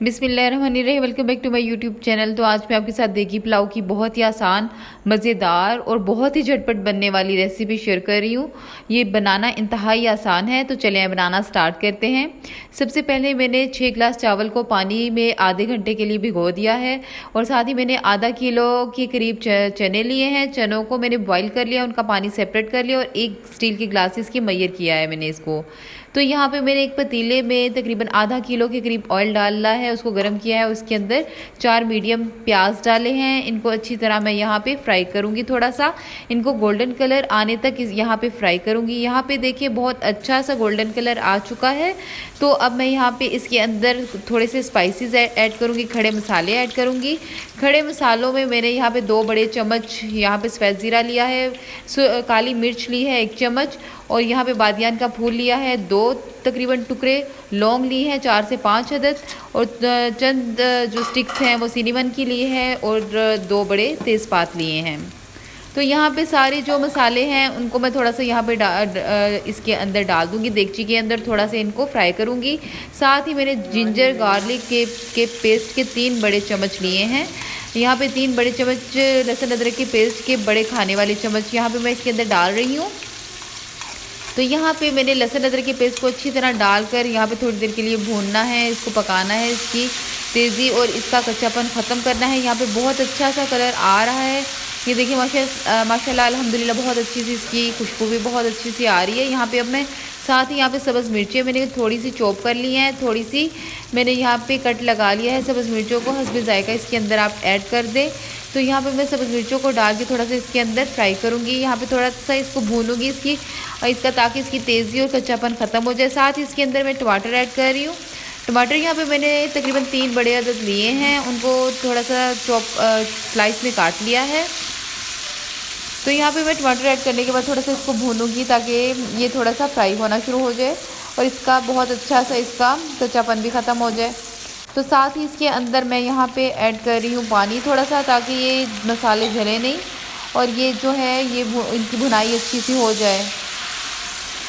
बिस्मिल्लाहिर्रहमानिर्रहीम। Welcome back to my YouTube channel. तो आज मैं आपके साथ देगी पुलाव की बहुत ही आसान, मज़ेदार और बहुत ही झटपट बनने वाली रेसिपी शेयर कर रही हूँ। ये बनाना इंतहाई आसान है, तो चलें बनाना स्टार्ट करते हैं। सबसे पहले मैंने 6 ग्लास चावल को पानी में आधे घंटे के लिए भिगो दिया है और साथ ही मैंने आधा किलो के करीब चने लिए हैं। चनों को मैंने बॉईल कर लिया, उनका पानी सेपरेट कर लिया और एक स्टील के ग्लासेस की मैयर किया है मैंने इसको। तो यहाँ पे मैंने एक पतीले में तकरीबन आधा किलो के करीब ऑयल डाला है, उसको गर्म किया है। उसके अंदर 4 मीडियम प्याज डाले हैं। इनको अच्छी तरह मैं यहाँ पे फ्राई करूँगी, थोड़ा सा इनको गोल्डन कलर आने तक यहाँ पे फ्राई करूँगी। यहाँ पे देखिए बहुत अच्छा सा गोल्डन कलर आ चुका है। तो अब मैं यहाँ पे इसके अंदर थोड़े से स्पाइसेस ऐड करूँगी, खड़े मसाले ऐड करूँगी। खड़े मसालों में मैंने यहाँ पे 2 बड़े चम्मच यहाँ पे सफ़ेद ज़ीरा लिया है, काली मिर्च ली है 1 चम्मच, और यहाँ पे बादियान का फूल लिया है 2 तकरीबन टुकड़े, लौंग ली है 4 से 5 अदद, और चंद जो स्टिक्स हैं वो सिनेमन की लिए हैं, और 2 बड़े तेज़पात लिए हैं। तो यहाँ पे सारे जो मसाले हैं उनको मैं थोड़ा सा यहाँ पे इसके अंदर डाल दूँगी, देगची के अंदर थोड़ा सा इनको फ्राई करूँगी। साथ ही मैंने जिंजर गार्लिक के पेस्ट के 3 बड़े चम्मच लिए हैं। यहाँ पे 3 बड़े चम्मच लहसुन अदरक के पेस्ट के बड़े खाने वाले चम्मच यहाँ पे मैं इसके अंदर डाल रही हूँ। तो यहाँ पे मैंने लहसुन अदरक के पेस्ट को अच्छी तरह डालकर यहाँ पे थोड़ी देर के लिए भूनना है, इसको पकाना है, इसकी तेज़ी और इसका कच्चापन ख़त्म करना है। यहाँ पे बहुत अच्छा सा कलर आ रहा है, ये देखिए माशाल्लाह अल्हम्दुलिल्लाह बहुत अच्छी सी इसकी खुशबू भी बहुत अच्छी सी आ रही है। यहाँ पे अब मैं साथ ही यहाँ पे सब्ज़ मिर्चें मैंने थोड़ी सी चॉप कर ली हैं, थोड़ी सी मैंने यहाँ पे कट लगा लिया है। सब्ज़ मिर्चों को हस्बे ज़ायक़ा इसके अंदर आप ऐड कर दें। तो यहाँ पे मैं सब्ज़ मिर्चों को डाल के थोड़ा सा इसके अंदर फ्राई करूँगी। यहाँ पे थोड़ा सा इसको भूनूंगी इसका ताकि इसकी तेज़ी और कच्चापन ख़त्म हो जाए। साथ ही इसके अंदर मैं टमाटर ऐड कर रही हूँ। टमाटर यहाँ पे मैंने तकरीबन 3 बड़े अदद लिए हैं, उनको थोड़ा सा स्लाइस में काट लिया है। तो यहाँ पे मैं टमाटर ऐड करने के बाद थोड़ा सा इसको भूनूंगी ताकि ये थोड़ा सा फ्राई होना शुरू हो जाए और इसका बहुत अच्छा सा इसका कच्चापन भी ख़त्म हो जाए। तो साथ ही इसके अंदर मैं यहाँ पे ऐड कर रही हूँ पानी थोड़ा सा, ताकि ये मसाले जले नहीं और ये जो है ये इनकी भुनाई अच्छी सी हो जाए।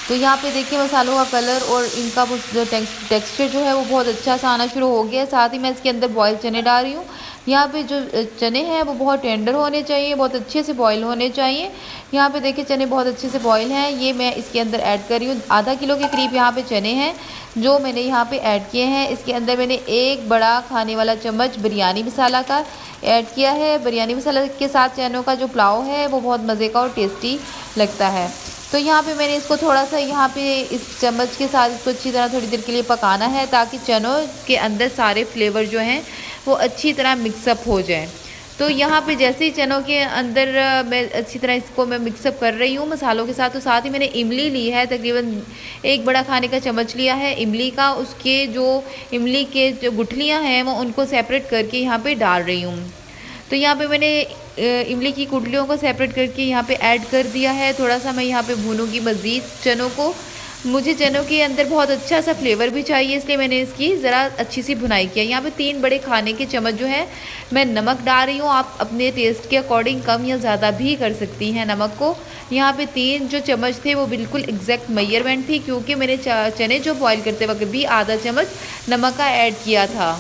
तो यहाँ पे देखिए मसालों का कलर और इनका जो टेक्सचर जो है वो बहुत अच्छा सा आना शुरू हो गया है। साथ ही मैं इसके अंदर बॉयल चने डाल रही हूँ। यहाँ पे जो चने हैं वो बहुत टेंडर होने चाहिए, बहुत अच्छे से बॉयल होने चाहिए। यहाँ पे देखिए चने बहुत अच्छे से बॉयल हैं, ये मैं इसके अंदर ऐड कर रही हूँ। आधा किलो के करीब यहाँ पे चने हैं जो मैंने यहाँ पे ऐड किए हैं। इसके अंदर मैंने 1 बड़ा खाने वाला चम्मच बिरयानी मसाला का ऐड किया है। बिरयानी मसाला के साथ चनों का जो पुलाव है वो बहुत मज़े का और टेस्टी लगता है। तो यहाँ पे मैंने इसको थोड़ा सा यहाँ पे इस चम्मच के साथ इसको अच्छी तरह थोड़ी देर के लिए पकाना है, ताकि चनों के अंदर सारे फ्लेवर जो हैं वो अच्छी तरह मिक्सअप हो जाए। तो यहाँ पे जैसे ही चनों के अंदर मैं अच्छी तरह इसको मैं मिक्सअप कर रही हूँ मसालों के साथ, तो साथ ही मैंने इमली ली है, तकरीबन 1 बड़ा खाने का चम्मच लिया है इमली का। उसके जो इमली के जो गुठलियाँ हैं वो उनको सेपरेट करके यहाँ पे डाल रही हूँ। तो यहाँ पे मैंने इमली की गुठलियों को सेपरेट करके यहाँ पे ऐड कर दिया है। थोड़ा सा मैं यहाँ पे भूनूंगी मज़ीद चनों को। मुझे चनों के अंदर बहुत अच्छा सा फ्लेवर भी चाहिए, इसलिए मैंने इसकी ज़रा अच्छी सी भुनाई किया। यहाँ पे 3 बड़े खाने के चम्मच जो है मैं नमक डाल रही हूँ। आप अपने टेस्ट के अकॉर्डिंग कम या ज़्यादा भी कर सकती हैं नमक को। यहाँ पे 3 जो चम्मच थे वो बिल्कुल एग्जैक्ट मेजरमेंट थी, क्योंकि मैंने चने जो बॉयल करते वक्त भी आधा चम्मच नमक का ऐड किया था।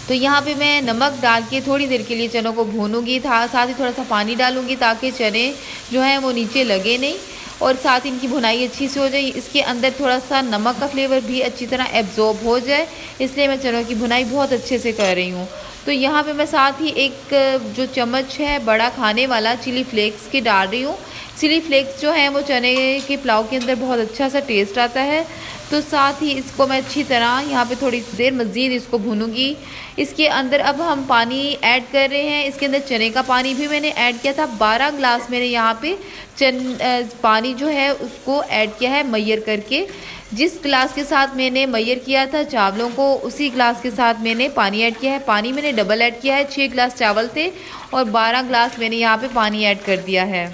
तो यहाँ पे मैं नमक डाल के थोड़ी देर के लिए चनों को भूनूंगी, साथ ही थोड़ा सा पानी डालूंगी ताकि चने जो हैं वो नीचे लगे नहीं और साथ इनकी भुनाई अच्छी से हो जाए। इसके अंदर थोड़ा सा नमक का फ्लेवर भी अच्छी तरह एब्जॉर्ब हो जाए, इसलिए मैं चनों की भुनाई बहुत अच्छे से कर रही हूँ। तो यहाँ पे मैं साथ ही एक जो चम्मच है बड़ा खाने वाला चिली फ्लेक्स के डाल रही हूँ। चिली फ्लेक्स जो है वो चने के पुलाव के अंदर बहुत अच्छा सा टेस्ट आता है। तो साथ ही इसको मैं अच्छी तरह यहाँ पे थोड़ी देर मज़ीद इसको भूनूंगी। इसके अंदर अब हम पानी ऐड कर रहे हैं। इसके अंदर चने का पानी भी मैंने ऐड किया था। 12 ग्लास मैंने यहाँ पे पानी जो है उसको ऐड किया है मैयर करके। जिस गिलास के साथ मैंने मैयर किया था चावलों को, उसी गिलास के साथ मैंने पानी ऐड किया है। पानी मैंने डबल ऐड किया है। 6 गिलास चावल थे और 12 ग्लास मैंने यहाँ पे पानी ऐड कर दिया है।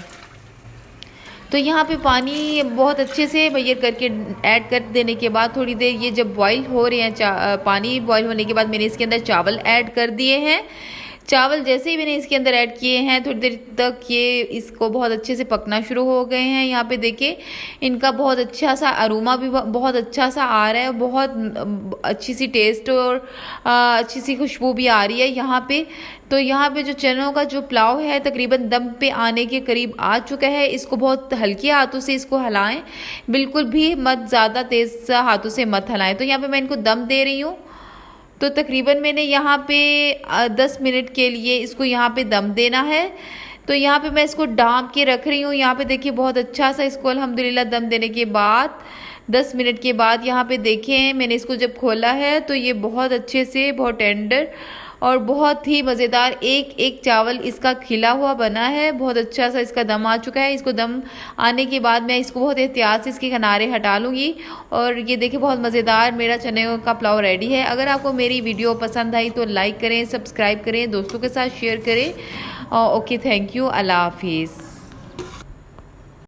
तो यहाँ पे पानी बहुत अच्छे से मैयर करके ऐड कर देने के बाद थोड़ी देर ये जब बॉईल हो रहे हैं पानी बॉईल होने के बाद मैंने इसके अंदर चावल ऐड कर दिए हैं। चावल जैसे ही मैंने इसके अंदर ऐड किए हैं थोड़ी देर तक ये इसको बहुत अच्छे से पकना शुरू हो गए हैं। यहाँ पे देखिए इनका बहुत अच्छा सा अरोमा भी बहुत अच्छा सा आ रहा है, बहुत अच्छी सी टेस्ट और अच्छी सी खुशबू भी आ रही है यहाँ पे। तो यहाँ पे जो चनों का जो पुलाव है तकरीबन दम पे आने के करीब आ चुका है। इसको बहुत हल्के हाथों से इसको हिलाएं, बिल्कुल भी मत ज़्यादा तेज़ हाथों से मत हिलाएं। तो यहाँ पे मैं इनको दम दे रही हूँ। तो तकरीबन मैंने यहाँ पे 10 मिनट के लिए इसको यहाँ पे दम देना है। तो यहाँ पे मैं इसको ढाँप के रख रही हूँ। यहाँ पे देखिए बहुत अच्छा सा इसको अल्हम्दुलिल्लाह दम देने के बाद 10 मिनट के बाद यहाँ पे देखें मैंने इसको जब खोला है तो ये बहुत अच्छे से बहुत टेंडर और बहुत ही मज़ेदार एक एक चावल इसका खिला हुआ बना है। बहुत अच्छा सा इसका दम आ चुका है। इसको दम आने के बाद मैं इसको बहुत एहतियात से इसके किनारे हटा लूँगी। और ये देखिए बहुत मज़ेदार मेरा चने का पुलाव रेडी है। अगर आपको मेरी वीडियो पसंद आई तो लाइक करें, सब्सक्राइब करें, दोस्तों के साथ शेयर करें। ओके, थैंक यू, अल्लाह हाफिज़।